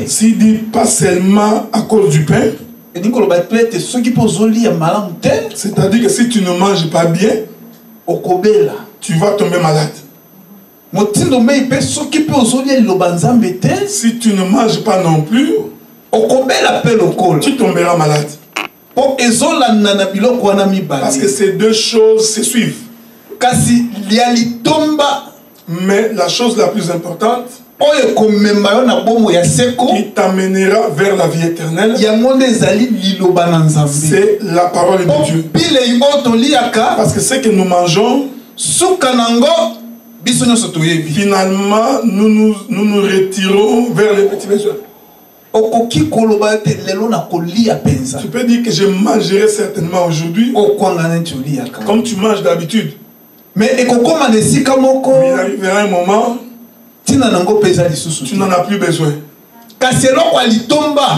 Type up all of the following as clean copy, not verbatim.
S'il dit pas seulement à cause du pain, c'est-à-dire que si tu ne manges pas bien, tu vas tomber malade. Si tu ne manges pas non plus, tu tomberas malade. Parce que ces deux choses se suivent. Mais la chose la plus importante qui t'amènera vers la vie éternelle, c'est la parole de Dieu. Parce que ce que nous mangeons, finalement, nous nous retirons vers les petits besoins. Tu peux dire que je mangerai certainement aujourd'hui comme tu manges d'habitude. Mais il arrivera un moment, tu n'en as plus besoin. Mais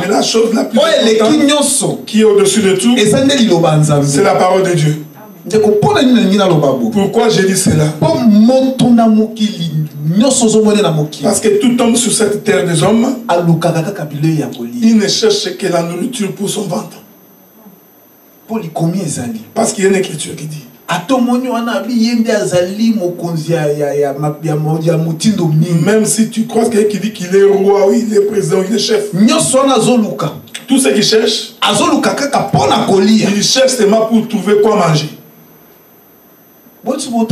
la chose la plus importante qui est au-dessus de tout, c'est la parole de Dieu. Pourquoi j'ai dit cela? Parce que tout homme sur cette terre des hommes, il ne cherche que la nourriture pour son ventre. Parce qu'il y a une écriture qui dit, même si tu crois quelqu'un qui dit qu'il est roi, ou il est président, ou il est chef, tout ce qu'il cherche, il cherche seulement pour trouver quoi manger. Voulez-vous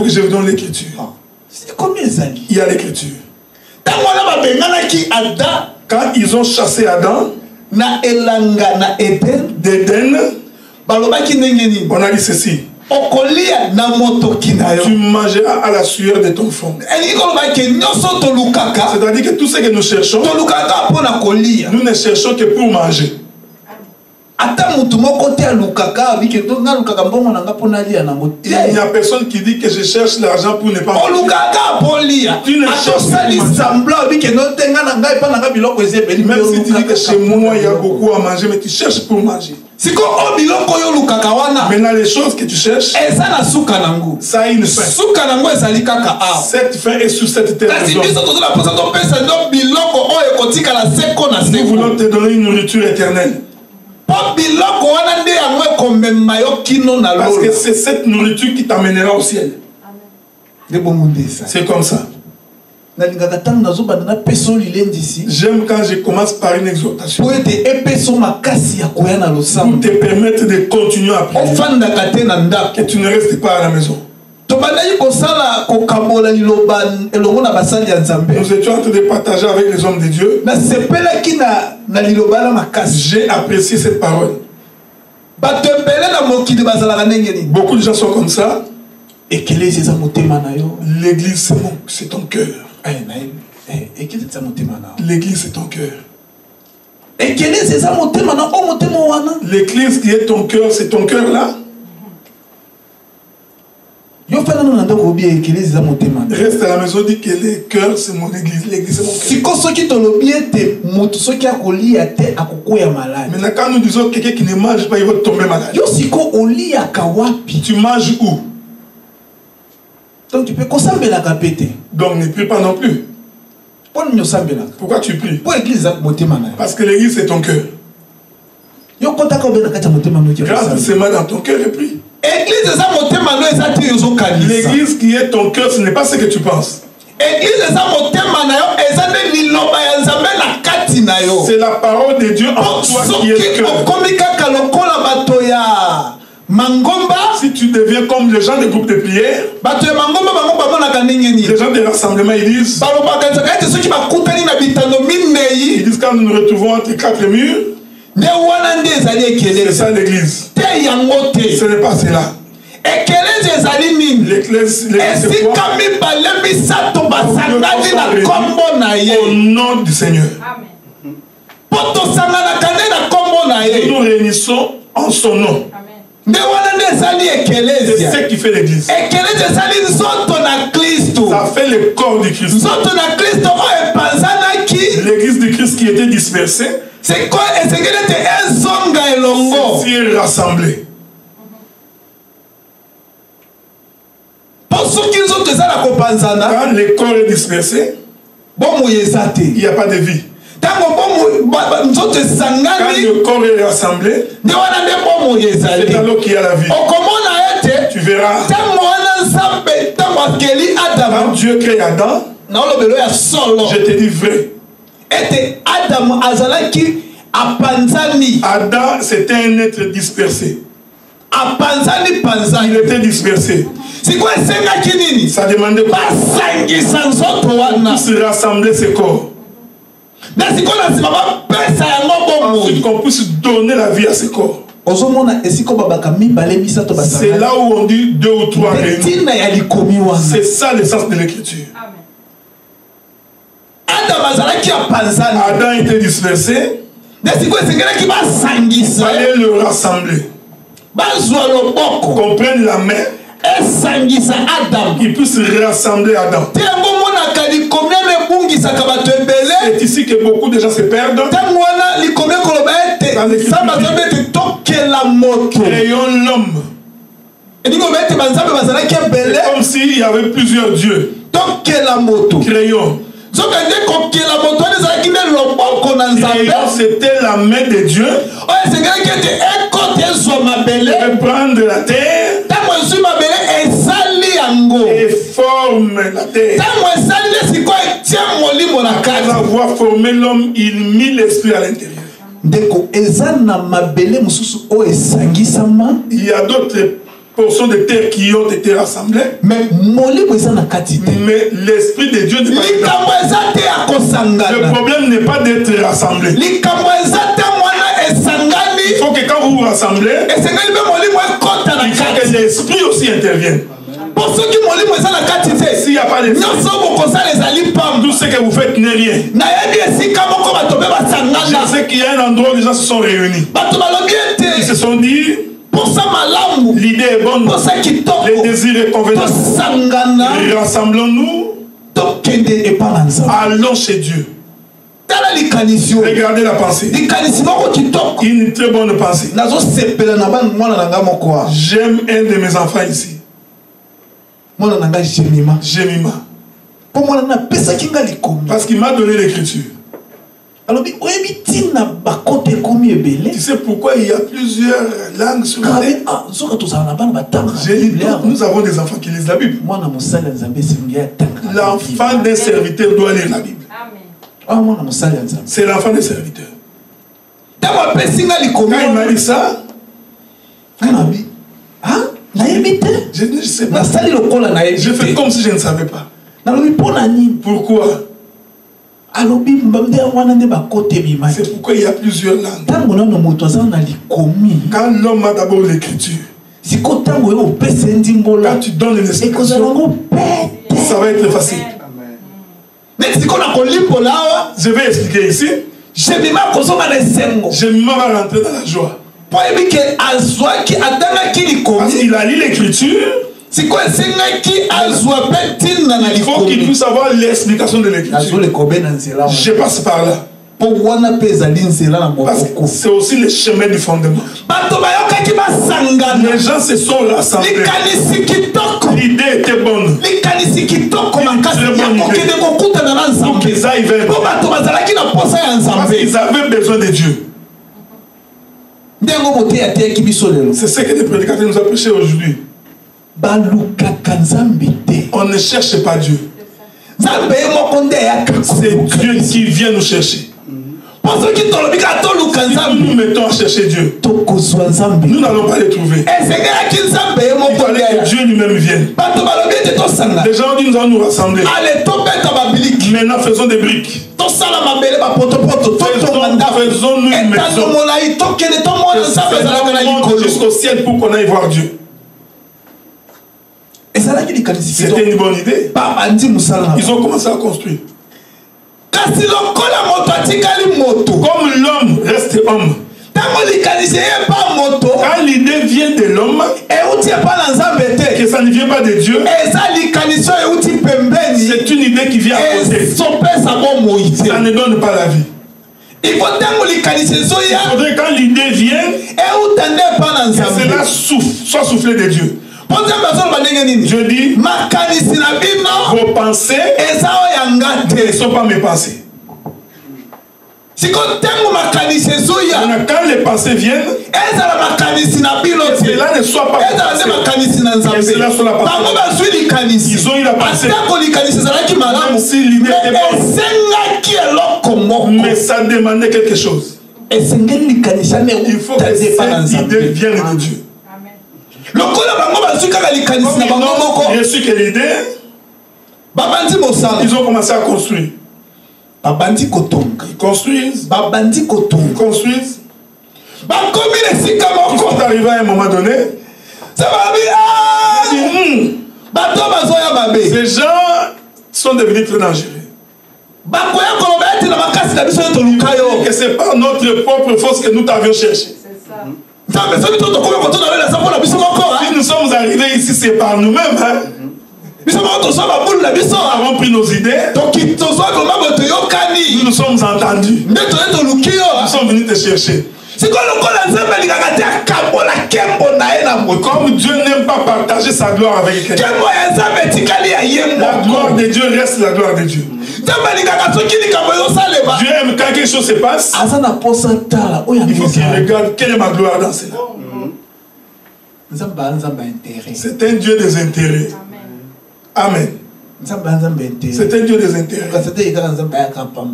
que je vous donne l'écriture? Il y a l'écriture. Quand ils ont chassé Adam d'Éden, on a dit ceci: tu mangeras à la sueur de ton front. C'est-à-dire que tout ce que nous cherchons, nous ne cherchons que pour manger. Il n'y a personne qui dit que je cherche l'argent pour ne pas manger. Tu ne cherches pas. Même si tu dis que chez moi il y a beaucoup à manger, mais tu cherches pour manger. Maintenant les choses que tu cherches, ça a une fin. Cette fin est sur cette terre. Nous voulons te donner une nourriture éternelle. Parce que c'est cette nourriture qui t'amènera au ciel. C'est comme ça. J'aime quand je commence par une exhortation pour te permettre de continuer à prier, que tu ne restes pas à la maison. Nous étions en train de partager avec les hommes de Dieu. J'ai apprécié cette parole. Beaucoup de gens sont comme ça. L'église, c'est ton cœur. L'église, c'est ton cœur. L'église qui est ton cœur, c'est ton cœur là. Reste à la maison, dit que le cœur c'est mon église, l'église c'est mon cœur. Maintenant quand nous disons quelqu'un qui ne mange pas, il va tomber malade. Tu manges où? Donc tu peux donc ne prie pas non plus. Pourquoi tu pries? Parce que l'église c'est ton cœur. Grâce seulement dans ton cœur et prie. L'église qui est ton cœur, ce n'est pas ce que tu penses. C'est la parole de Dieu en toi qui est le cœur. Si tu deviens comme les gens des groupes de prière, les gens des rassemblements, ils disent quand nous nous retrouvons entre quatre murs, c'est ça l'église. Ce n'est pas cela. L'église c'est quoi? Au nom du Seigneur. Nous nous réunissons en son nom. C'est ce qui fait l'église. Ça fait le corps du Christ. L'église du Christ qui était dispersée, c'est quoi? C'est rassemblée. Quand le corps est dispersé, il n'y a pas de vie. Quand le corps est rassemblé, c'est alors qu'il y a la vie. Tu verras. Quand Dieu crée Adam, je te dis vrai. Adam, c'était un être dispersé. Il était dispersé. Ça demandait quoi? Se rassembler ses corps. Ensuite qu'on puisse donner la vie à ses corps. C'est là où on dit 2 ou 3 réunis. C'est ça l'essence de l'écriture. Adam était dispersé. Il fallait le rassembler. Qu'on prenne la main. Qu'il puisse rassembler Adam. C'est ici que beaucoup de gens se perdent. Créons l'homme. C'est comme s'il y avait plusieurs dieux. Créons. C'était la main de Dieu. Il prendre la terre et forme la terre. Après avoir formé l'homme, il mit l'esprit à l'intérieur. Il y a d'autres portions de terre qui ont été rassemblées. Mais l'esprit de Dieu n'est pas là. Le problème n'est pas d'être rassemblé. Il faut que quand vous vous rassemblez, il faut que l'esprit aussi intervienne. S'il n'y a pas d'esprit, tout ce que vous faites n'est rien. Je sais qu'il y a un endroit où les gens se sont réunis. Ils se sont dit, l'idée est bonne, les désirs est convenable. Rassemblons-nous, allons chez Dieu. Regardez la pensée. Une très bonne pensée. J'aime un de mes enfants ici. Jemima. Parce qu'il m'a donné l'écriture. Tu sais pourquoi il y a plusieurs langues sur la terre? Nous avons des enfants qui lisent la Bible. L'enfant d'un serviteur doit lire la Bible. C'est l'enfant des serviteurs. Quand il m'a dit ça, je ne sais pas. Je fais comme si je ne savais pas. Pourquoi? C'est pourquoi il y a plusieurs langues. Quand l'homme a d'abord l'écriture, quand tu donnes une explication, ça va être facile. Je vais expliquer ici. Jemima va rentrer dans la joie. Parce qu'il a lu l'écriture. Il faut qu'il puisse avoir l'explication de l'écriture. Je passe par là. C'est aussi le chemin du fondement. Les gens se sont rassemblés. L'idée était bonne. Pour qu'ils aillent vers Dieu. Parce qu'ils avaient besoin de Dieu. C'est ce que les prédicateurs nous ont prêché aujourd'hui. On ne cherche pas Dieu. C'est Dieu qui vient nous chercher. Si nous nous mettons à chercher Dieu, nous n'allons pas les trouver. Il fallait que Dieu lui-même vienne. Les gens disent nous allons nous rassembler. Maintenant faisons des briques. Faisons-nous une maison. Faisons jusqu'au ciel pour qu'on aille voir Dieu. C'était une bonne idée. Ils ont commencé à construire. Comme l'homme reste homme, quand l'idée vient de l'homme, que ça ne vient pas de Dieu, c'est une idée qui vient à côté. Ça ne donne pas la vie. Il faudrait quand l'idée vient, que cela souffle, soit soufflé de Dieu. Je dis, vos pensées ne sont pas mes pensées. Quand les pensées viennent, cela ne soit pas cela soit la pensée. Ils ont eu la pensée. Même si l'idée était bonne, mais ça demandait quelque chose. Il faut que cette idée vienne de Dieu. Comme ils ont reçu que l'idée, ils ont commencé à construire. Ils construisent. Ils construisent. Ils sont arrivés à un moment donné. Ces gens sont devenus très dangereux. Que c'est pas notre propre force que nous t'avions cherché. Si nous sommes arrivés ici, c'est par nous-mêmes. Hein? Nous avons pris nos idées. Nous nous sommes entendus. Nous sommes venus te chercher. Comme Dieu n'aime pas partager sa gloire avec quelqu'un, la gloire de Dieu reste la gloire de Dieu. Dieu aime quand quelque chose se passe. Il faut qu'il regarde quelle est ma gloire dans cela. C'est un Dieu des intérêts. Amen. C'est un Dieu des intérêts.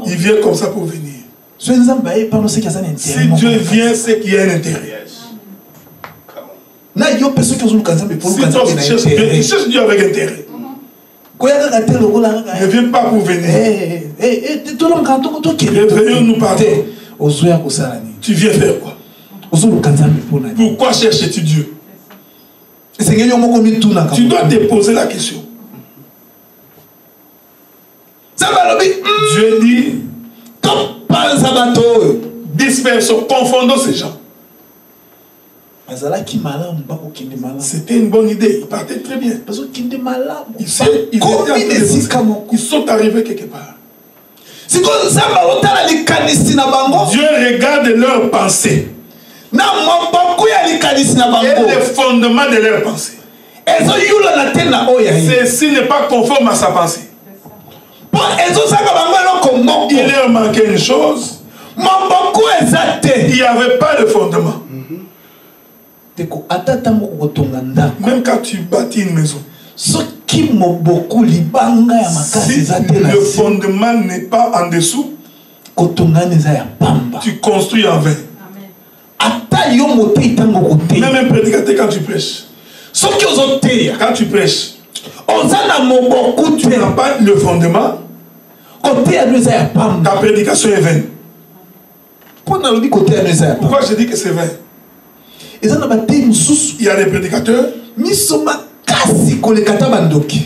Il vient comme ça pour venir. Si Dieu vient, c'est qu'il y a un intérêt. Si toi tu cherches Dieu, il cherche Dieu avec intérêt. Ne viens pas pour venir. Réveillons-nous, pardon. Tu viens faire quoi? Pourquoi cherches-tu Dieu? Tu dois te poser la question. Dieu dit, dispersons, confondons ces gens. C'était une bonne idée, ils partaient très bien. Ils sont arrivés quelque part. Dieu regarde leurs pensées et les fondements de leurs pensées. Ceci n'est pas conforme à sa pensée. Il leur manquait une chose. Il n'y avait pas de fondement. Même quand tu bâtis une maison, si le fondement n'est pas en dessous, tu construis en vain. Même un prédicateur, quand tu prêches, tu n'as pas le fondement, ta prédication est vaine. Pourquoi je dis que c'est vain? Il y a des prédicateurs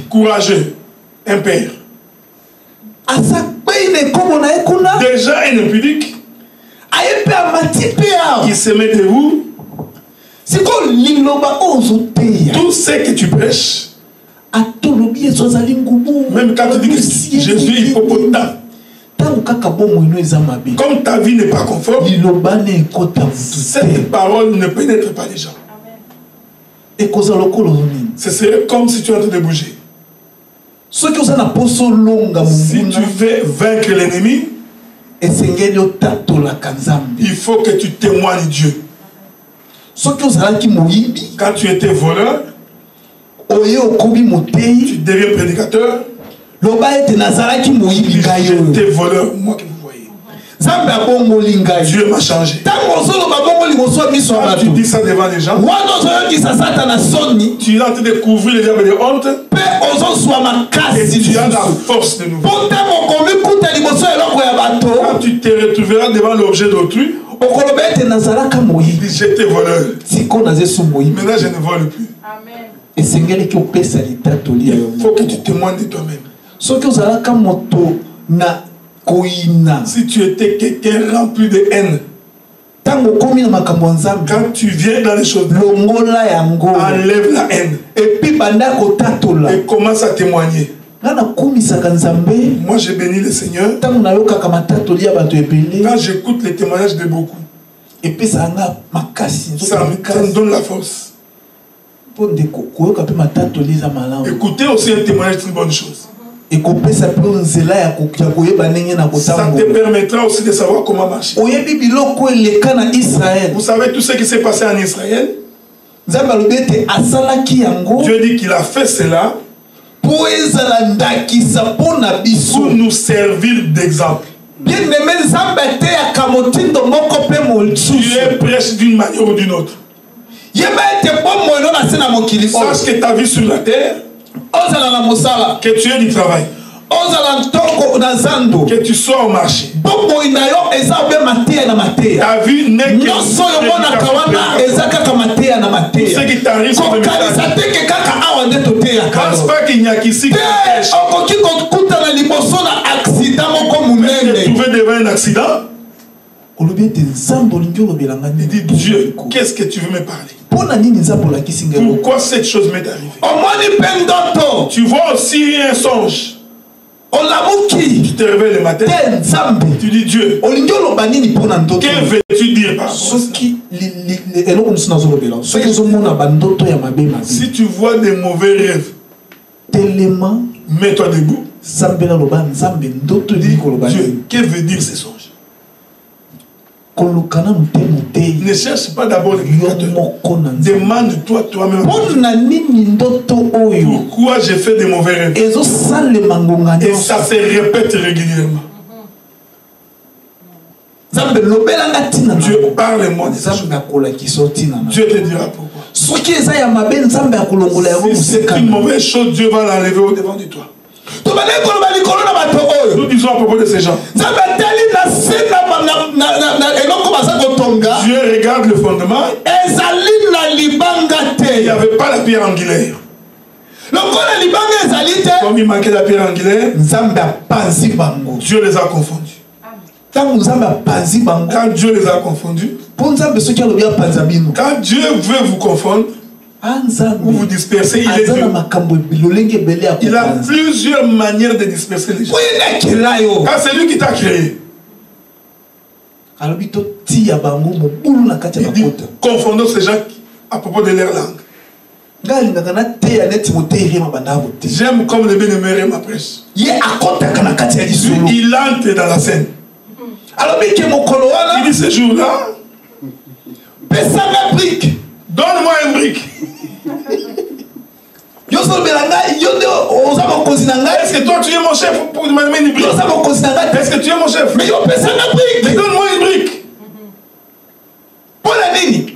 courageux, un père. Déjà un impudique qui se met debout. Tout ce que tu prêches, même quand tu dis que Jésus est hippopotame, comme ta vie n'est pas conforme, cette parole ne pénètre pas les gens. Ce serait comme si tu es en train de bouger. Si tu veux vaincre l'ennemi, il faut que tu témoignes Dieu. Quand tu étais voleur, tu deviens prédicateur. J'étais voleur, moi que vous voyez. Dieu m'a changé. Quand tu dis ça devant les gens, tu es en train de couvrir les diables de honte. Et tu as la force de nouveau. Quand tu te retrouveras devant l'objet d'autrui, j'étais voleur. Maintenant je ne vole plus. Il faut que tu témoignes de toi-même. Si tu étais quelqu'un rempli de haine, quand tu viens dans les choses, enlève la haine et commence à témoigner. Moi j'ai béni le Seigneur quand j'écoute les témoignages de beaucoup. Ça me donne la force. Écoutez aussi un témoignage, c'est une bonne chose. Ça te permettra aussi de savoir comment marcher. Vous savez tout ce qui s'est passé en Israël? Dieu dit qu'il a fait cela pour nous servir d'exemple. Tu es prêche d'une manière ou d'une autre. Sache que ta vie sur la terre, que tu aies du travail, que tu sois au marché. Ta vie n'est que ce qui t'arrive sur le message. Pense pas qu'il n'y a qu'ici qui t'empêche de trouver devant un accident. Il dit, Dieu, qu'est-ce que tu veux me parler? Pourquoi cette chose m'est arrivée? Tu vois aussi un songe. Tu te réveilles le matin. Tu dis, Dieu, que veux-tu dire par rapport à ça? Si tu vois des mauvais rêves, mets-toi debout. Dis, Dieu, que veut dire ces songes? Ne cherche pas d'abord l'explicateur. Demande-toi toi-même. Pourquoi j'ai fait des mauvais rêves? Et ça se répète régulièrement. Dieu, parle-moi de ça. Dieu te dira pourquoi. Si c'est une mauvaise chose, Dieu va l'enlever au devant de toi. Nous disons à propos de ces gens. Dieu regarde le fondement. Il n'y avait pas la pierre angulaire. Comme il manquait la pierre angulaire, Dieu les a confondus. Quand Dieu les a confondus, quand Dieu veut vous confondre, vous vous dispersez, il est Dieu. Il a plusieurs manières de disperser les gens. Car c'est lui qui t'a créé. Il dit, confondons ces gens à propos de leur langue. J'aime comme le bien-aimé ma prêche. Il entre dans la scène. Il dit ce jour-là, donne-moi un brique. Est-ce que toi tu es mon chef pour me donner une brique? Est-ce que tu es mon chef? Mais donne-moi une brique.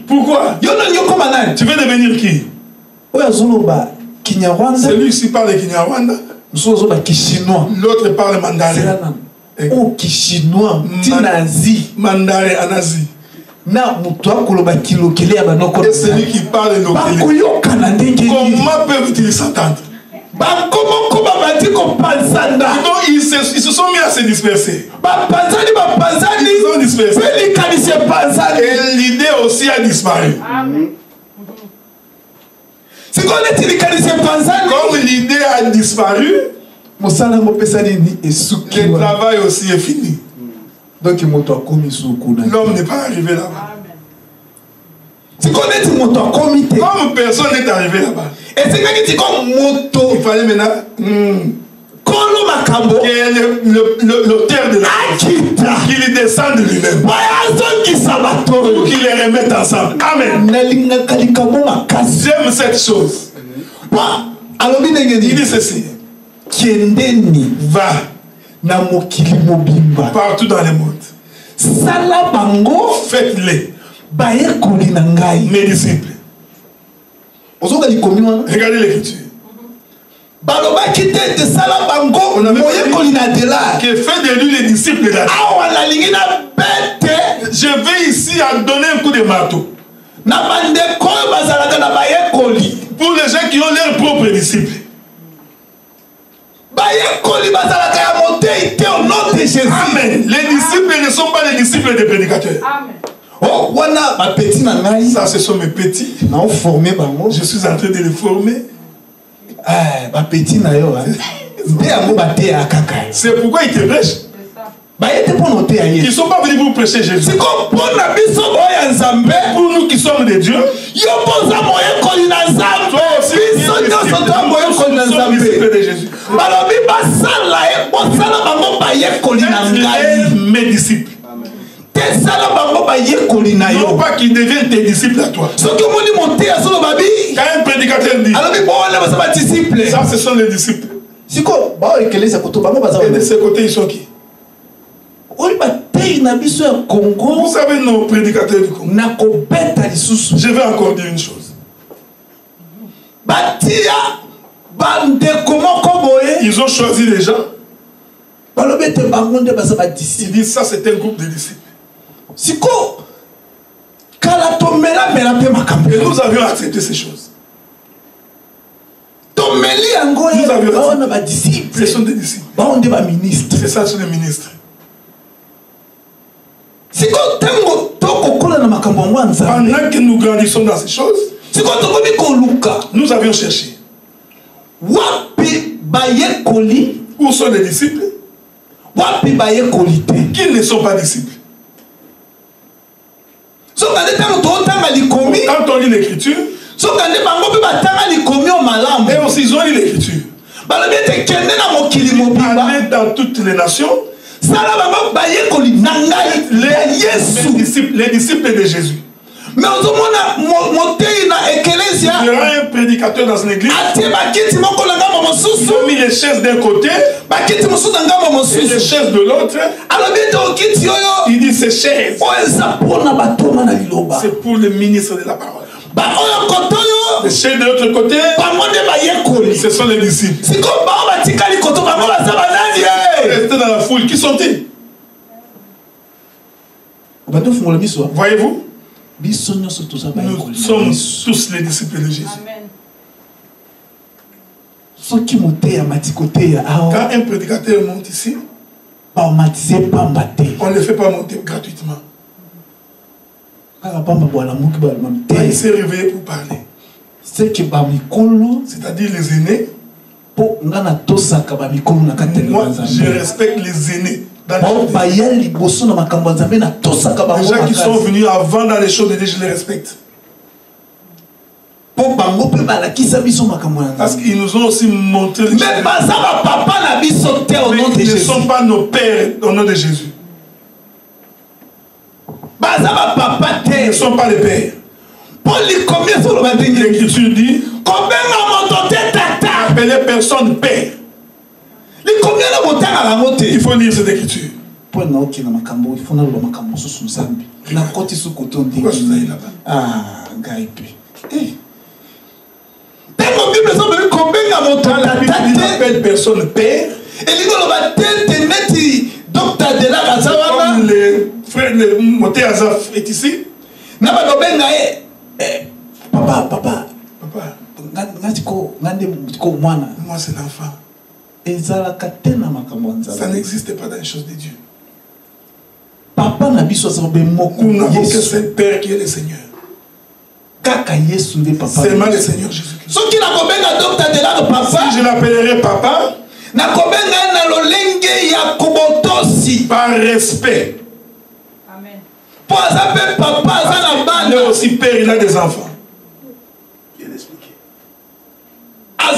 Pourquoi? Tu veux devenir qui? Celui-ci parle Kinyarwanda. L'autre parle mandarin. Mandarin en Asie. Et celui qui parle localité. Comment peuvent-ils s'entendre? Donc ils se sont mis à se disperser. Ils sont dispersés. Et l'idée aussi a disparu. Comme l'idée a disparu, le travail aussi est fini. L'homme n'est pas arrivé là-bas. Comme personne n'est arrivé là-bas, il fallait maintenant que l'auteur de la qu'il descende lui-même pour qu'il les remette ensemble. Amen. J'aime cette chose. Il dit ceci: va partout dans le monde, faites-les mes disciples. Regardez l'écriture. On avait que fait de lui les disciples d'Adam. Je vais ici à donner un coup de marteau pour les gens qui ont leurs propres disciples. Amen. Les disciples ne sont pas les disciples des prédicateurs. Amen. Ça, ce sont mes petits. Je suis en train de les former. C'est pourquoi ils te prêchent. Ils ne sont pas venus pour prêcher Jésus. C'est comme pour nous qui sommes des dieux. Toi aussi, nous sommes disciples de Jésus. Mes disciples. Non pas qu'ils deviennent tes disciples à toi. Quand un prédicateur dit, ça ce sont les disciples. Et de ce côté, ils sont qui? Vous savez, nos prédicateurs du Congo. Je vais encore dire une chose. Ils ont choisi les gens. Ils disent ça, c'est un groupe de disciples. Et nous avions accepté ces choses. Nous avions accepté. Ce sont des disciples. C'est ça, ce sont des ministres. Pendant que nous grandissons dans ces choses, nous avions cherché. Où sont les disciples? Qui ne sont pas disciples? Quand on lit l'écriture, et aussi ils ont lu l'écriture. Aller dans toutes les nations, les disciples de Jésus. Mais il y aura un prédicateur dans une église. Il a mis les chaises d'un côté et les chaises de l'autre. Il dit ces chaises, c'est pour le ministre de la parole. Les chaises de l'autre côté, ce sont les disciples. Restez dans la foule. Qui sont-ils? Voyez-vous? Nous sommes tous les disciples de Jésus. Quand un prédicateur monte ici, on ne le fait pas monter gratuitement. Il s'est réveillé pour parler. C'est-à-dire les aînés. Moi, je respecte les aînés. Les gens qui sont venus avant dans les choses de Dieu, je les respecte. Parce qu'ils nous ont aussi montré les choses. Mais ils ne sont pas nos pères au nom de Jésus. Ils ne sont pas les pères. L'Écriture dit, appelez personne père. Il faut lire cette écriture. Quand la Bible n'appelle personne père, comme les frères de Moté Azaf est ici. Papa. Moi c'est l'enfant. Ça n'existe pas dans les choses de Dieu. Nous n'avons que ce Père qui est le Seigneur. Seulement le Seigneur Jésus-Christ. Si je l'appellerai papa, par respect. Amen. Il est aussi père, il a des enfants. Il est expliqué. Il est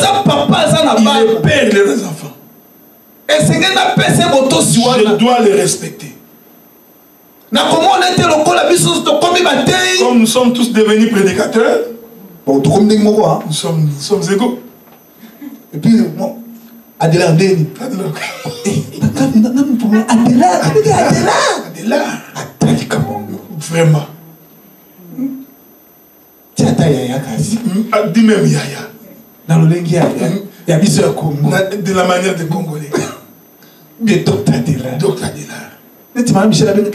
père, il a des enfants. Je dois les respecter. Comme nous sommes tous devenus prédicateurs, nous sommes égaux. Et puis, Adela. Vraiment. Dis même Yaya. De la manière des Congolais. Docteur Adela. Michel Adela.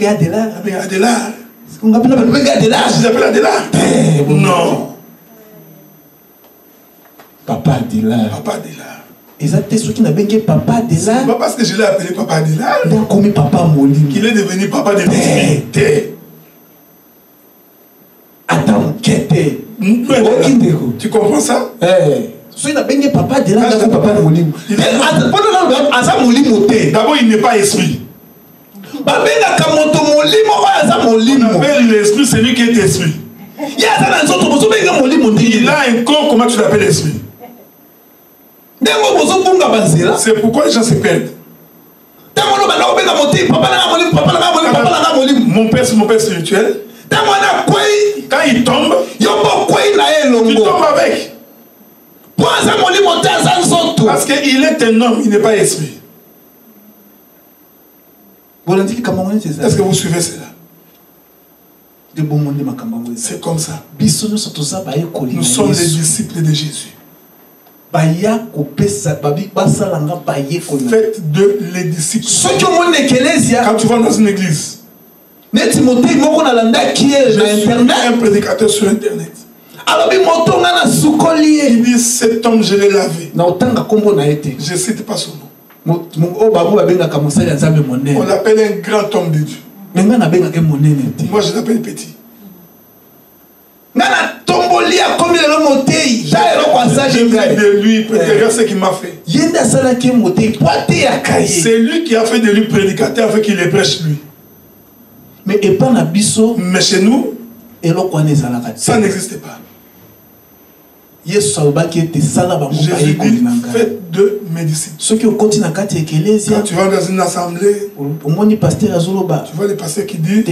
Je l'appelle Adela. Non. Papa Adela. C'est pas parce que je l'ai appelé Papa Adela qu'il est devenu Papa de l'Éternité. Attends, tu comprends ça? D'abord, il n'est pas esprit. On appelle l'esprit celui qui est esprit. Il a un corps, comment tu l'appelles l'esprit? C'est pourquoi les gens se perdent. Mon père spirituel, quand il tombe, tu tombes avec. Parce qu'il est un homme, il n'est pas esprit. Est-ce que vous suivez cela? C'est comme ça. Nous sommes les disciples de Jésus. Faites de les disciples. Quand tu vas dans une église, j'ai vu un prédicateur sur internet. Il dit cet homme je l'ai lavé. Je ne cite pas son nom. On l'appelle un grand homme de Dieu. Moi je l'appelle petit. J'ai fait de lui, regarde ce qu'il m'a fait. C'est lui qui a fait de lui prédicateur afin qu'il les prêche lui. Mais chez nous, ça n'existe pas. Jésus dit, faites de mes disciples. Quand tu vas dans une assemblée, tu vois les pasteurs qui disent,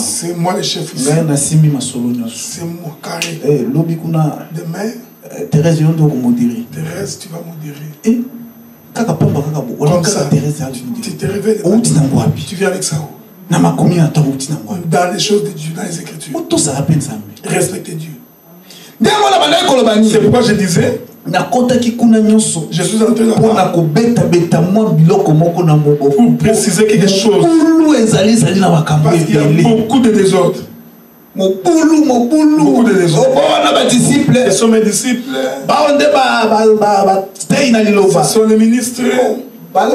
c'est moi le chef ici. C'est moi carré. Demain, Thérèse, tu vas modérer. Comme ça, tu te réveilles. Tu viens avec ça. Dans les choses de Dieu, dans les Écritures. Respectez Dieu. C'est pourquoi je disais, je suis entré là-bas pour préciser quelque chose. Parce qu'il y a beaucoup de désordre. Beaucoup de désordre. Ce sont mes disciples. Ce sont les ministres. Ça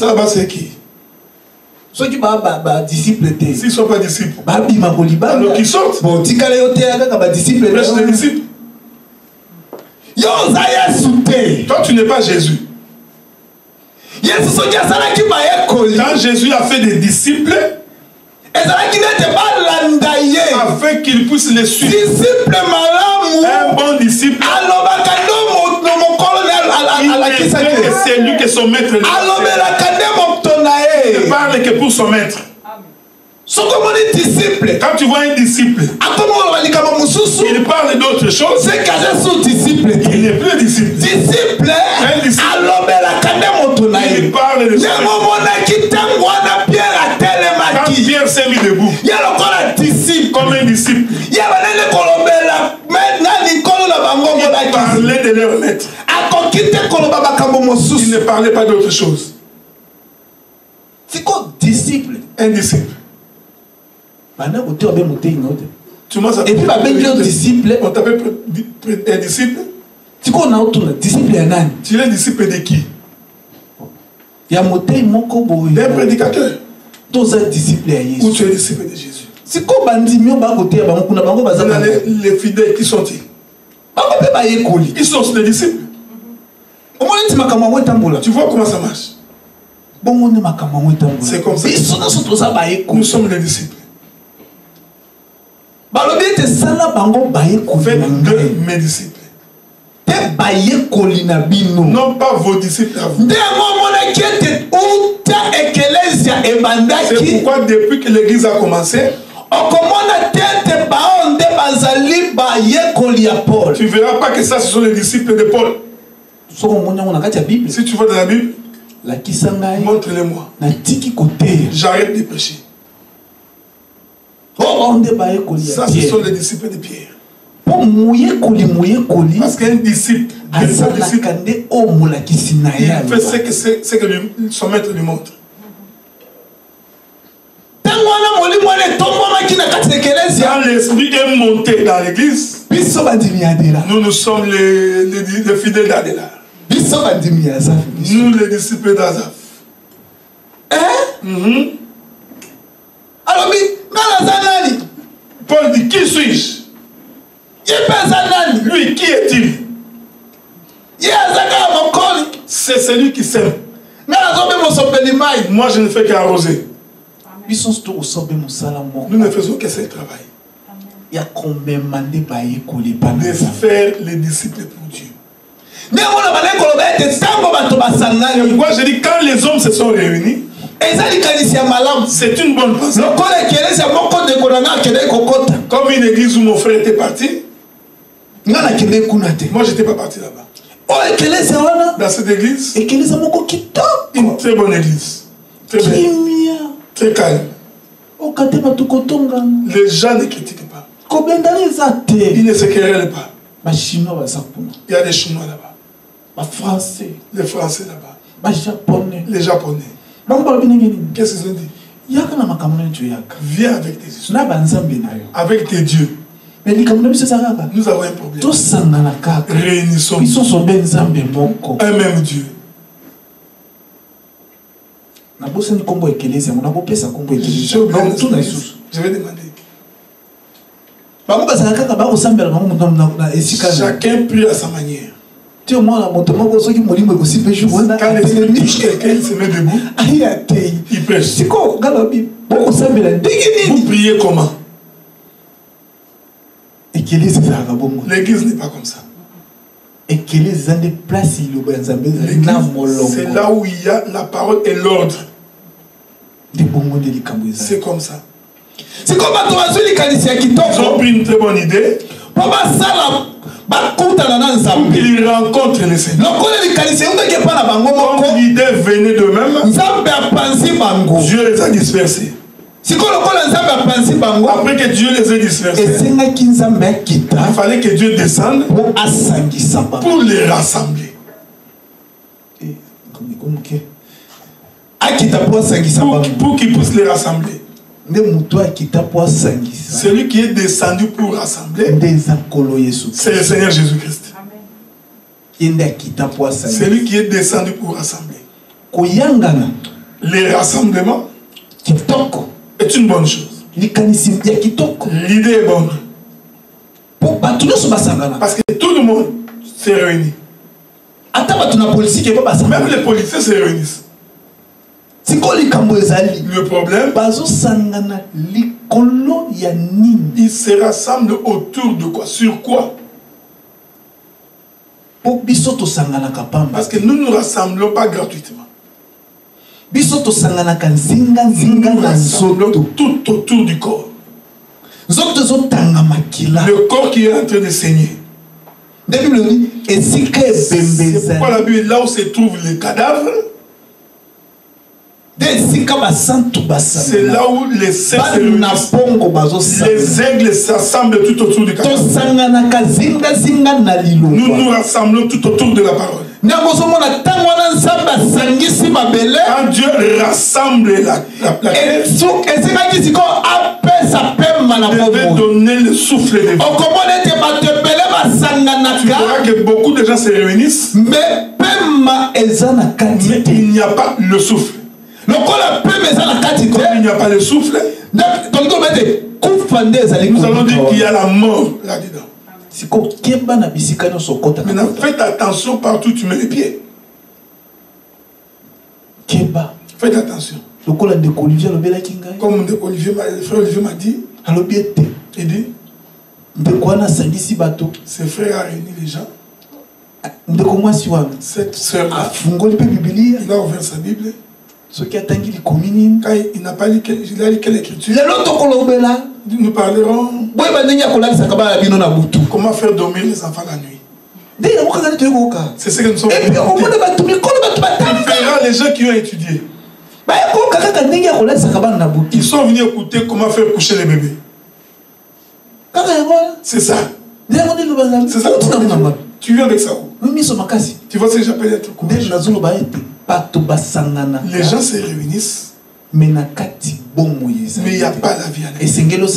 là-bas c'est qui? S'ils ne sont pas disciples, alors qu'ils sortent. Prêche les disciples. Toi, tu n'es pas Jésus. Quand Jésus a fait des disciples, afin qu'ils puissent les suivre, un bon disciple, c'est lui qui est son maître. Il ne parle que pour son maître. Quand tu vois un disciple, il parle d'autre chose. Il n'est plus disciple. Un disciple, il parle de son Quand Pierre s'est mis debout, comme un disciple, il parlait de leur maître. Il ne parlait pas d'autre chose. C'est quoi disciple? Un disciple. Tu m'as appelé un disciple. On t'appelle un disciple. Tu es disciple de qui? D'un prédicateur. Ou tu es disciple de Jésus? Les fidèles qui sont ils? Ils sont les disciples. Tu vois comment ça marche? C'est comme ça. Nous sommes les disciples. Faites de mes disciples. Non pas vos disciples à vous. C'est pourquoi depuis que l'église a commencé, tu ne verras pas que ça ce sont les disciples de Paul. Si tu vois dans la Bible, montre-les-moi. J'arrête de prêcher. Ça, ce sont les disciples de Pierre. Parce qu'un disciple, il fait ce que son maître lui montre. Quand l'esprit est monté dans l'église, nous sommes les fidèles d'Adela. Nous les disciples d'Azaph. Alors, Paul dit, qui suis-je? Lui, qui est-il? C'est celui qui s'aime. Moi, je ne fais qu'arroser. Nous ne faisons que ce travail. De faire les disciples pour Dieu. Moi, je dis, quand les hommes se sont réunis, c'est une bonne pensée. Comme une église où mon frère était parti, moi, je n'étais pas parti là-bas. Dans cette église, une très bonne église. Très belle. Très calme. Les gens ne critiquent pas. Ils ne se querellent pas. Il y a des Chinois là-bas. Les Français là-bas. Les Japonais. Qu'est-ce qu'ils ont dit? Viens avec tes histoires. Avec tes dieux. Nous avons un problème. Réunissons un même Dieu. Je vais demander. Chacun prie à sa manière. Quand l'esprit touche quelqu'un, il se met debout. Il prêche. Vous priez comment? L'église n'est pas comme ça. L'église, c'est là où il y a la parole et l'ordre. C'est comme ça. C'est comme ils ont pris une très bonne idée. Ils rencontrent le Seigneur. Comme l'idée venait d'eux-mêmes, Dieu les a dispersés. Après que Dieu les ait dispersés, il fallait que Dieu descende pour les rassembler. Pour qu'ils puissent les rassembler. Celui qui est descendu pour rassembler, c'est le Seigneur Jésus-Christ. Celui qui est descendu pour rassembler. Les rassemblements est une bonne chose. L'idée est bonne. Parce que tout le monde s'est réuni. Même les policiers se réunissent. Le problème, ils se rassemblent autour de quoi? Sur quoi? Parce que nous ne nous rassemblons pas gratuitement. Nous nous rassemblons tout autour du corps. Le corps qui est en train de saigner. C'est pourquoi la Bible est là où se trouvent les cadavres. C'est là où les saints se réunissent. Les aigles s'assemblent tout autour du cadavre. Nous nous rassemblons tout autour de la parole. Quand Dieu rassemble la terre, devait donner le souffle de vie. Tu verras que beaucoup de gens se réunissent, mais il n'y a pas le souffle. Comme il n'y a pas le souffle, nous allons dire qu'il y a la mort là-dedans. Maintenant, faites attention partout où tu mets les pieds. Faites attention. Comme le frère Olivier m'a dit, il dit, ses frères a réuni les gens. Cette soeur-là, il a ouvert sa Bible. Quand il n'a pas lu, il a lu quelle écriture? Nous parlerons comment faire dormir les enfants la nuit. C'est ce que nous sommes. Il verra les gens qui ont étudié. Ils sont venus écouter comment faire coucher les bébés. C'est ça. C'est ça. Tu viens avec ça où? Tu vois ce que j'appelle être courageux. Les gens se réunissent, mais il n'y a pas la vie à l'intérieur.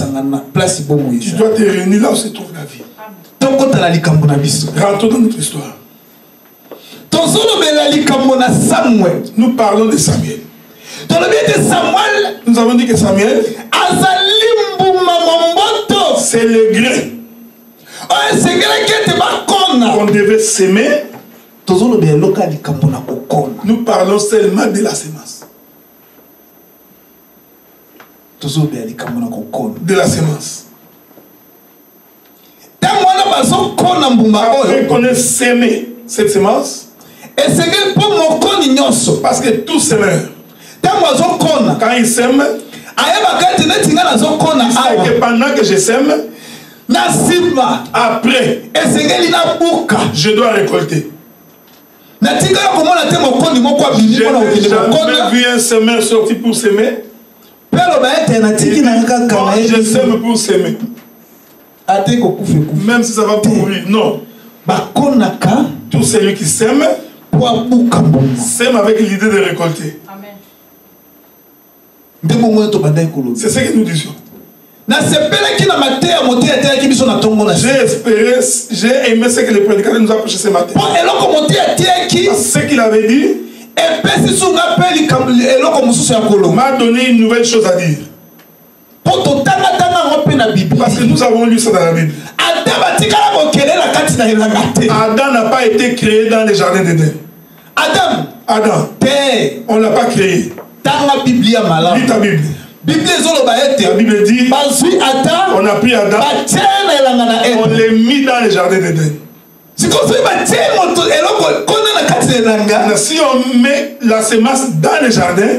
Tu dois te réunir là où se trouve la vie. Rentrons dans notre histoire. Nous parlons de Samuel. Nous avons dit que Samuel, c'est le grain qu'on devait s'aimer Nous parlons seulement de la semence. De la semence. Après qu'on ait sémé cette semence, parce que tout semeur, quand il sème, il sait que pendant que je sème, après, je dois récolter. J'ai jamais vu un semeur sorti pour s'aimer. Je sème pour s'aimer. Même si ça va pourrir. Non. Tout celui qui sème avec l'idée de récolter. C'est ce que nous disions. J'ai aimé ce que le prédicateur nous a prêché ce matin. Ce qu'il avait dit m'a donné une nouvelle chose à dire. Parce que nous avons lu ça dans la Bible. Adam n'a pas été créé dans les jardins d'Éden. Adam, on ne l'a pas créé. Lis ta Bible. La Bible dit, on a pris Adam, on l'a mis dans les jardins d'Éden. Si on met la semence dans les jardins,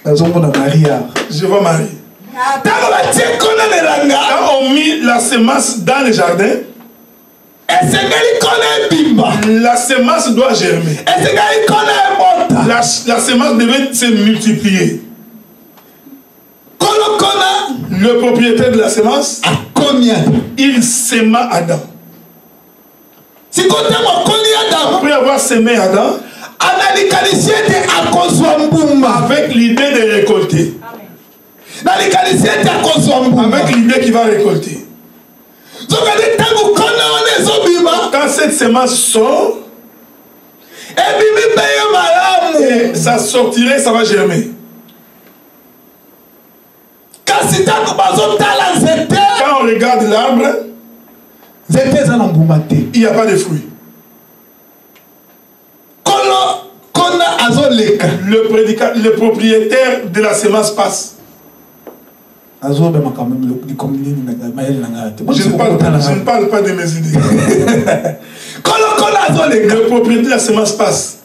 je vois Marie. Quand on met la semence dans les jardins, la semence doit germer. La semence devait se multiplier. Le propriétaire de la semence, il sème Adam. Après avoir semé Adam, avec l'idée de récolter. Avec l'idée qu'il va récolter. Quand cette semence sort, ça sortirait, ça va germer. Quand on regarde l'arbre, il n'y a pas de fruits. Le propriétaire de la semence passe. Je ne parle pas de mes idées. Le propriétaire de la semence passe.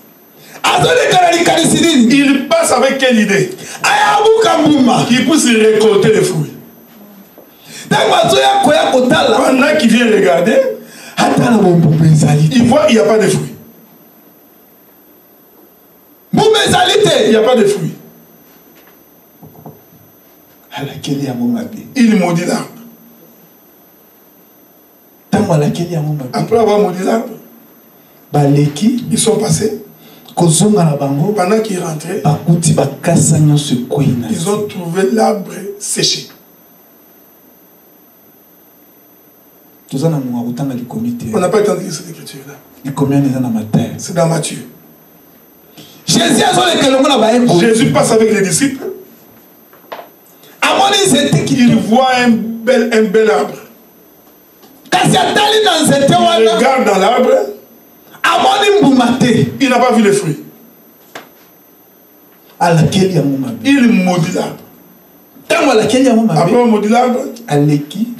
Il passe avec quelle idée? Qu'il puisse récolter les fruits. Pendant qu'il vient regarder, il voit qu'il n'y a pas de fruits. Il n'y a pas de fruits. Il maudit l'arbre. Après avoir maudit l'arbre, ils sont passés. Pendant qu'ils rentraient, ils ont trouvé l'arbre séché. On n'a pas entendu cette écriture-là. C'est dans Matthieu. Jésus passe avec les disciples. Il voit un bel arbre. Il regarde dans l'arbre. Il n'a pas vu les fruits. Il maudit l'arbre. Après on maudit l'arbre,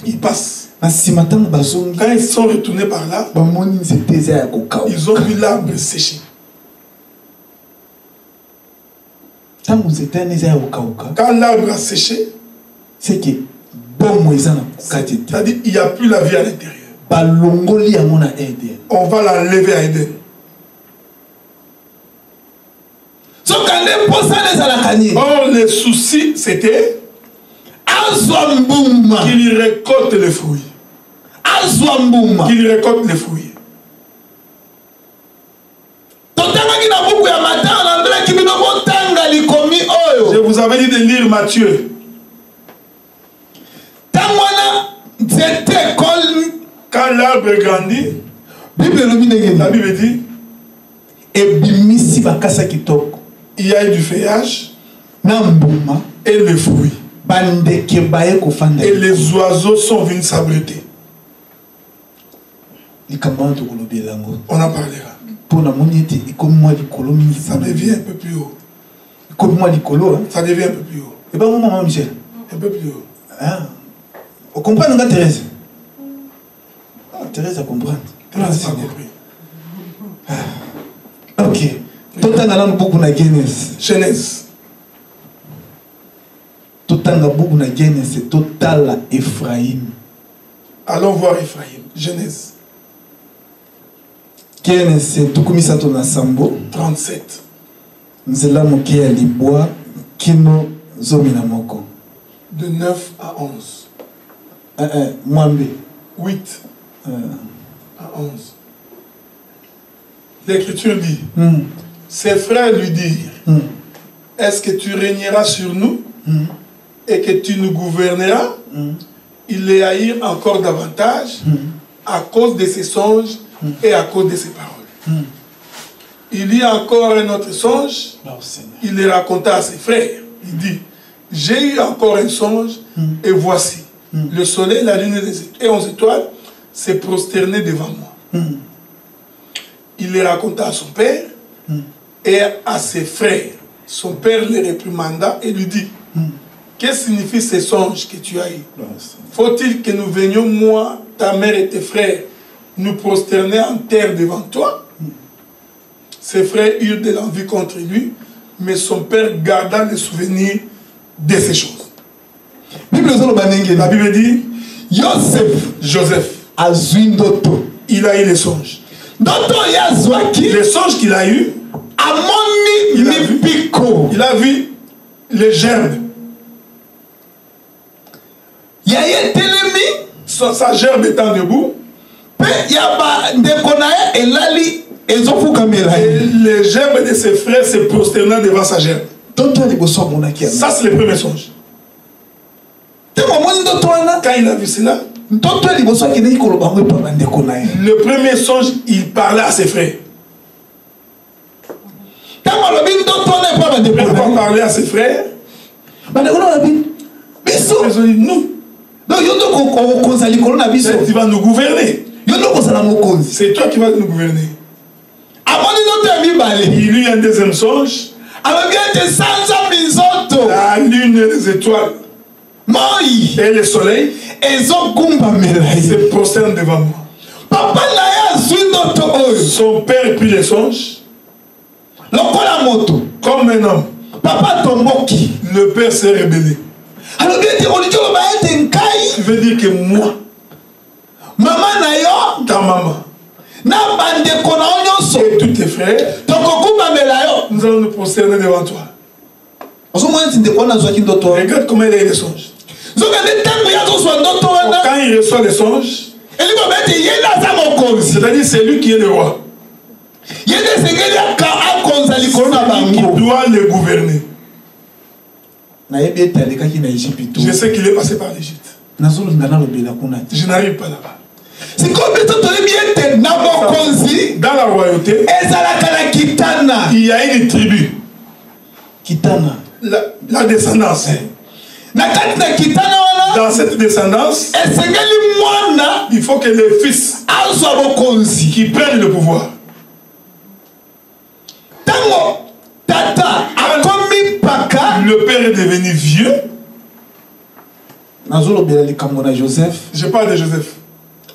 il passe. Quand ils sont retournés par là, ils ont vu l'arbre séché. Quand l'arbre a séché, c'est-à-dire qu'il n'y a plus la vie à l'intérieur. On va l'enlever à Éden. Or, le souci, c'était qu'il récolte les fruits. Qu'il récolte les fruits. Je vous avais dit de lire Matthieu. Quand l'arbre grandit, la Bible dit, il y a eu du feuillage et le fruit. Et les oiseaux sont venus s'abriter. On en parlera. Ça devient un peu plus haut. Ça devient un peu plus haut. Et pas mon maman Michel. Un peu plus haut. Hein? On comprend non Thérèse. Ah, Thérèse a compris. Thérèse a compris. Ok. Totanga beaucoup na Genèse. Genèse. Totanga beaucoup na Genèse, c'est total Ephraïm. Allons voir Ephraïm. Genèse. Genèse, c'est tout comme ça ton assembo. 37. Nzela moke ya libwa kino zomina moko. De 9 à 11. Mwambe. 8 à 11. L'Écriture dit, ses frères lui dirent, est-ce que tu régneras sur nous et que tu nous gouverneras? Ils les haïrent encore davantage à cause de ses songes et à cause de ses paroles. Il y a encore un autre songe, il les raconta à ses frères. Il dit, j'ai eu encore un songe et voici, le soleil, la lune et 11 étoiles s'est prosterné devant moi. Il les raconta à son père et à ses frères. Son père les réprimanda et lui dit, que signifient ces songes que tu as eus? Faut-il que nous venions, moi, ta mère et tes frères, nous prosterner en terre devant toi? Ses frères eurent de l'envie contre lui, mais son père garda le souvenir de ces choses. La Bible dit, Joseph, il a eu les songes. Les songes qu'il a eu, il a vu les gerbes. Sa gerbe étant debout, et les gerbes de ses frères se prosternant devant sa gerbe. Ça, c'est le premier songe. Quand il a vu cela, le premier songe, il parlait à ses frères. Il n'a pas parlé à ses frères. Nous. Tu vas nous gouverner. C'est toi qui vas nous gouverner. Il eut un deuxième songe. La lune et les étoiles et le soleil se prosternent devant moi. Son père prit les songes. Comme un homme. Le père s'est rébellé. Tu veux dire que moi, ta maman, et tous tes frères, nous allons nous prosterner devant toi. Regarde comment il a eu les songes. Quand il reçoit les songes, c'est-à-dire c'est lui qui est le roi. C'est lui qui doit le gouverner. Je sais qu'il est passé par l'Égypte. Je n'arrive pas là-bas. Dans la royauté, il y a une tribu. La descendance. Dans cette descendance, il faut que les fils qui prennent le pouvoir. Le père est devenu vieux. Je parle de Joseph.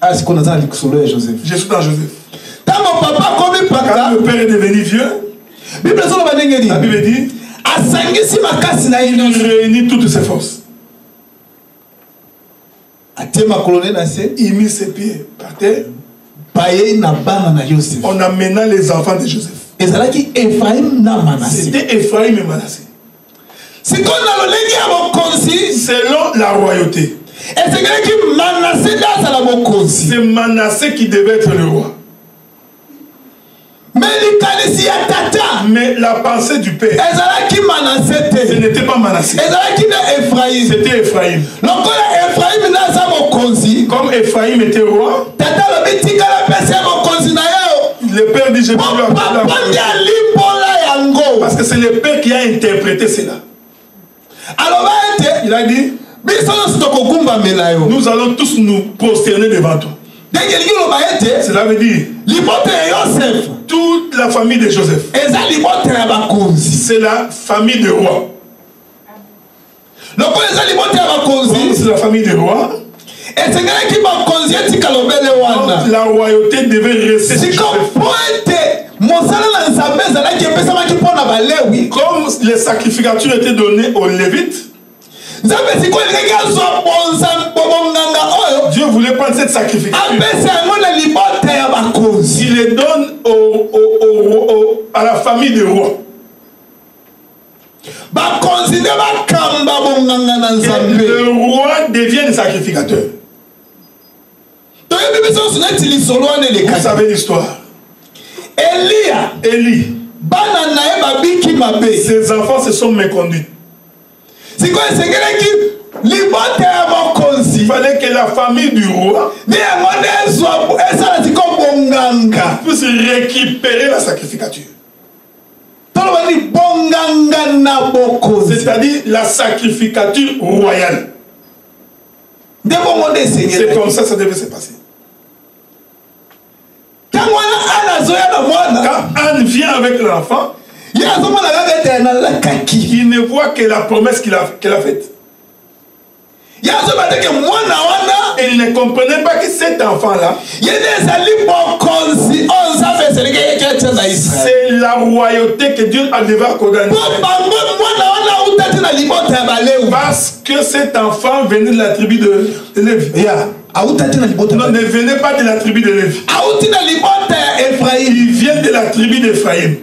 Je suis dans Joseph. Je suis dans Joseph. Quand le père est devenu vieux, la Bible dit, il réunit toutes ses forces. Il mit ses pieds par terre en amenant les enfants de Joseph. C'était Ephraïm et Manassé. Selon la royauté, c'est Manassé qui devait être le roi. Mais la pensée du père, ce n'était pas Manassé, c'était Ephraïm. Comme Ephraïm était roi, le père dit, je peux lui appeler parce que c'est le père qui a interprété cela. Il a dit, nous allons tous nous prosterner devant toi. Cela veut dire toute toute la famille de Joseph. C'est la famille de roi. C'est la famille de roi. La royauté devait rester sur Joseph. Comme les sacrificatures étaient données aux Lévites, Dieu voulait prendre cette sacrificature. Il les donne à la famille du roi. Le roi devient le sacrificateur. Vous savez l'histoire. Élie. Ses enfants se sont méconduits. Il fallait que la famille du roi puisse récupérer la sacrificature. C'est-à-dire la sacrificature royale. C'est comme ça que ça devait se passer. Quand Anne vient avec l'enfant, il ne voit que la promesse qu'elle a faite. Il ne comprenait pas que cet enfant-là, c'est la royauté que Dieu a devait accorder. Parce que cet enfant venait de la tribu de Lévi. Non, ne venait pas de la tribu de Lévi. Il vient de la tribu d'Ephraïm.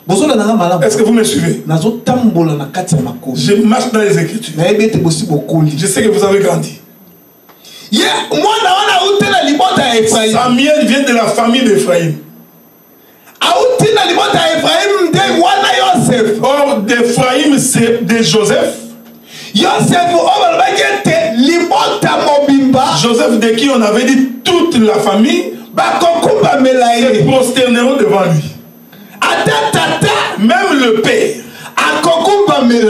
Est-ce que vous me suivez? Je marche dans les Écritures. Je sais que vous avez grandi. Samuel vient de la famille d'Ephraïm. Or, d'Ephraïm, c'est de Joseph. Joseph, de qui on avait dit toute la famille, se prosterneront devant lui. Même le père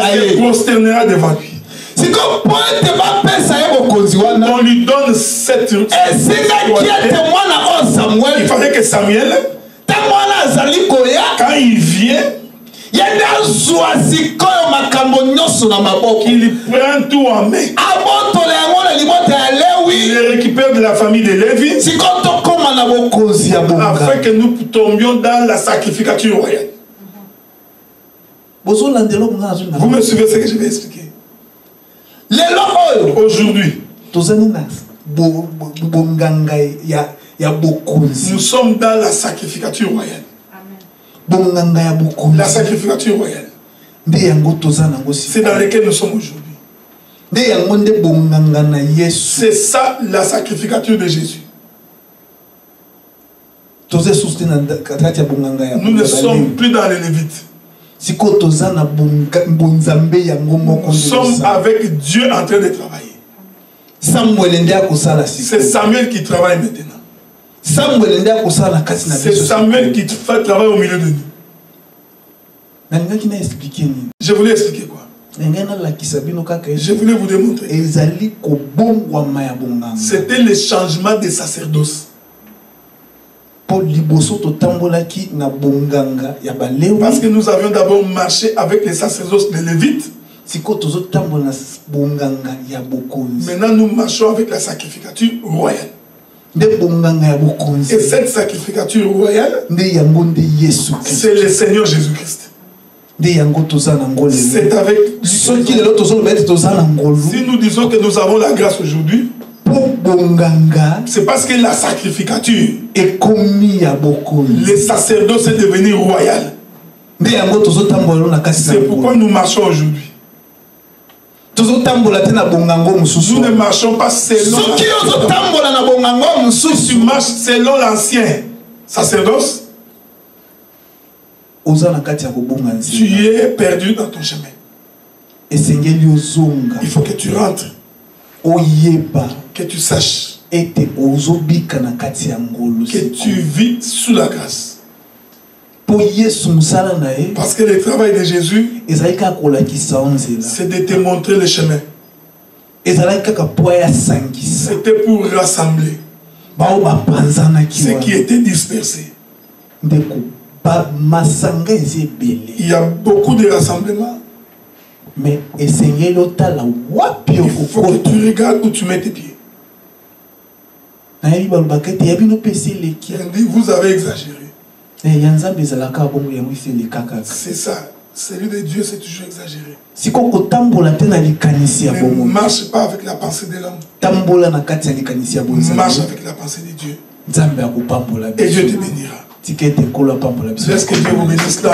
se prosternera devant lui. On lui donne cette royauté. Il fallait que Samuel, quand il vient, qu'il prenne tout en main. Il récupère de la famille de Lévi afin que nous tombions dans la sacrificature royale. Vous me suivez ce que je vais expliquer? Aujourd'hui, nous sommes dans la sacrificature royale. La sacrificature royale. C'est dans laquelle nous sommes aujourd'hui. C'est ça la sacrificature de Jésus. Nous ne sommes plus dans les Lévites. Nous sommes avec Dieu en train de travailler. C'est Samuel qui travaille maintenant. C'est Samuel qui fait travail au milieu de nous. Je voulais expliquer quoi? Je voulais vous démontrer. C'était le changement des sacerdoces. Parce que nous avions d'abord marché avec les sacerdoces de Lévites. Maintenant nous marchons avec la sacrificature royale. Et cette sacrificature royale, c'est le Seigneur Jésus-Christ. C'est avec lui. Si nous disons que nous avons la grâce aujourd'hui, c'est parce que la sacrificature, les sacerdoces est devenu royal. C'est pourquoi nous marchons aujourd'hui. Nous ne marchons pas selon tu marches selon l'ancien sacerdoce, tu es perdu dans ton chemin. Il faut que tu rentres, que tu saches que tu vis sous la grâce. Parce que le travail de Jésus, c'est de te montrer le chemin. C'était pour rassembler ceux qui étaient dispersés. Il y a beaucoup de rassemblements. Mais il faut que tu regardes où tu mets tes pieds. Vous avez exagéré. C'est ça. Celui de Dieu, c'est toujours exagéré. Ne marche pas avec la pensée de l'homme. Marche avec la pensée de Dieu. Et Dieu te bénira. Laisse que Dieu vous bénisse là.